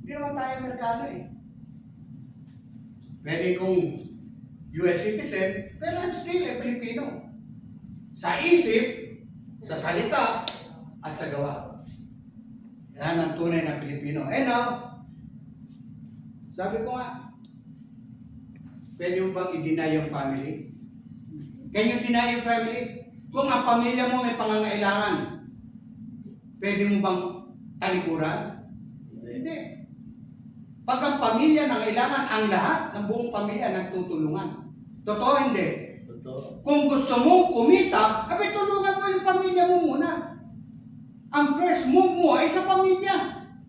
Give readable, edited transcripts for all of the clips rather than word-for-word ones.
Hindi naman tayo Amerikano eh. Pwede kong US citizen, pero I'm still a Filipino. Sa isip, sa salita, at sa gawa. Yan ang tunay na Pilipino. And now, sabi ko nga, pwede mo bang i-deny yung family? Can you deny yung family? Kung ang pamilya mo may pangangailangan, pwede mo bang talikuran? Hindi. Pag ang pamilya nangailangan, ang lahat ng buong pamilya nagtutulungan. Totoo hindi? Totoo. Kung gusto mong kumita, abay tulungan mo yung pamilya mo muna. Ang first move mo ay sa pamilya.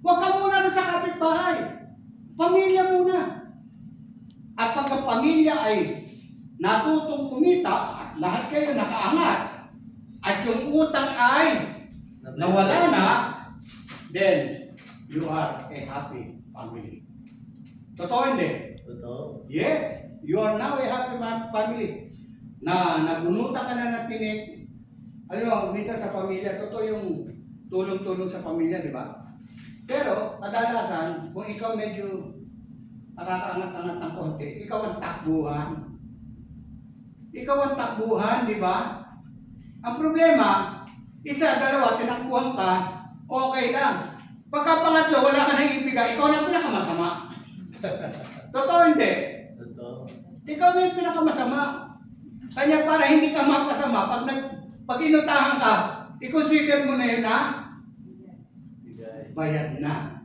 Huwag ka muna sa kapitbahay. Pamilya muna. At pag ang pamilya ay natutong kumita at lahat kayo nakaangat at yung utang ay nawala na, then you are a happy family. Totoo hindi? Totoo. Yes, you are now a happy family. Na nabunutan ka na ng tinik. Alam mo, minsan sa pamilya, totoo yung tulong-tulong sa pamilya, di ba? Pero, kadalasan, kung ikaw medyo nakakaangat-angat ng konti, ikaw ang takbuhan. Ikaw ang takbuhan, di ba? Ang problema, isa, dalawa, tinakbuhan ka, okay lang. Pagka pangatlo, wala ka nang ibigay, ikaw na ang pinakamasama. Totoo hindi? Totoo. Ikaw na yung pinakamasama. Kanya para hindi ka mapasama, pag inutahan ka, i-consider mo na yun na Bigay. bayad na.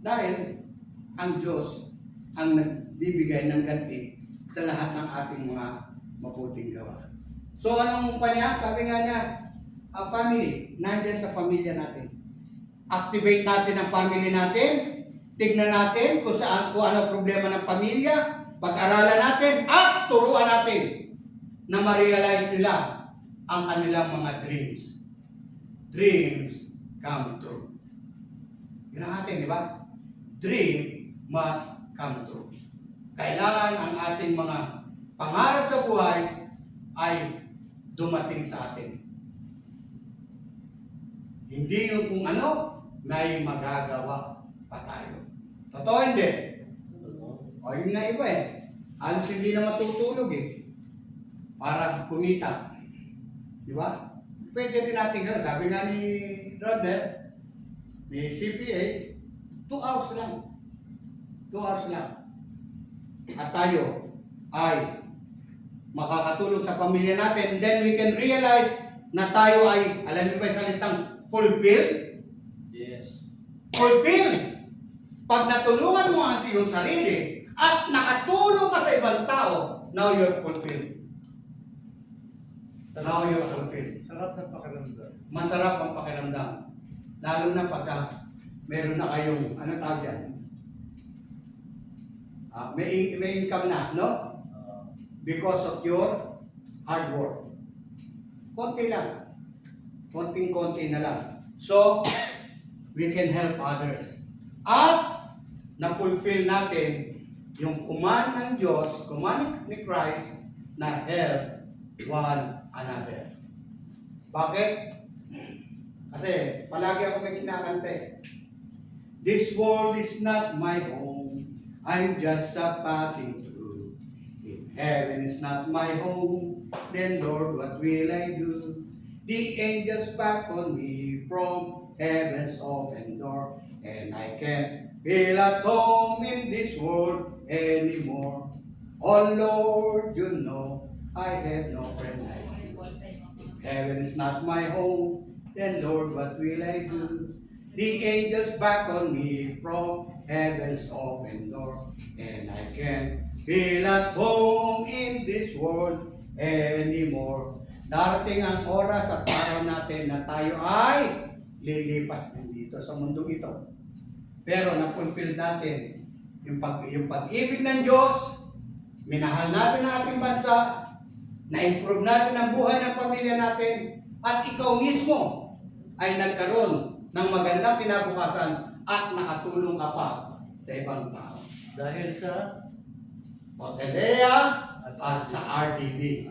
Dahil ang Diyos ang nagbibigay ng ganti sa lahat ng ating mga mabuting gawa. So anong kanya? Sabi nga niya, ang family, nandyan sa pamilya natin. Activate natin ang family natin, tignan natin kung ano problema ng pamilya, pag-aralan natin at turuan natin na ma-realize nila ang kanilang mga dreams. Dreams come true. Yun ang atin, di ba? Dream must come true. Kailangan ang ating mga pangarap sa buhay ay dumating sa atin. Hindi yung kung ano, may magagawa pa tayo. Totoo hindi? Totoo. O yun nga iba eh. Halos hindi na matutulog eh. Para kumita. Di ba? Pwede rin natin gano'n. Sabi nga ni Rodner, ni CPA, 2 hours lang. 2 hours lang. At tayo ay makakatulong sa pamilya natin. Then we can realize na tayo ay, alam niyo ba yung salitang fulfilled? Yes. Fulfilled! Pag natulungan mo ang iyong sarili at nakatulong ka sa ibang tao, now you're fulfilled. Now you're fulfilled. Sarap ng pakiramdam. Masarap ang pakiramdam. Lalo na pagka meron na kayong, ano tawag yan? May income na, no? Because of your hard work. Konti lang. Konting-konti na lang. So, we can help others. At, na-fulfill natin yung command ng Diyos, command ni Christ, na help one another. Bakit? Kasi, palagi ako may kinakanta eh. This world is not my home. I'm just a passing through. If heaven is not my home, then Lord, what will I do? The angels beckon me from heaven's open door, and I can't feel at home in this world anymore. Oh Lord, you know I have no friend like you. If heaven is not my home, then Lord, what will I do? The angels beckon me from heaven's open door, and I can't feel at home in this world anymore. Darating ang oras at araw natin na tayo ay lilipas din dito sa mundong ito. Pero na-fulfill natin yung pag-ibig ng Diyos, minahal natin ang ating bansa, na-improve natin ang buhay ng pamilya natin, at ikaw mismo ay nagkaroon ng magandang kinabukasan at nakatulong ka pa sa ibang tao. Dahil sa Otelea at sa RTB.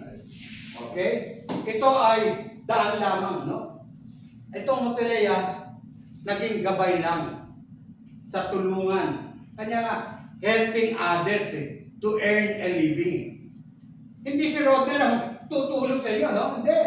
Okay? Ito ay daan lamang, no? Itong Otelea, naging gabay lang. sa tulungan. Kanya nga, helping others to earn a living. Hindi si Rodney lang tutulog sa inyo, no? Hindi.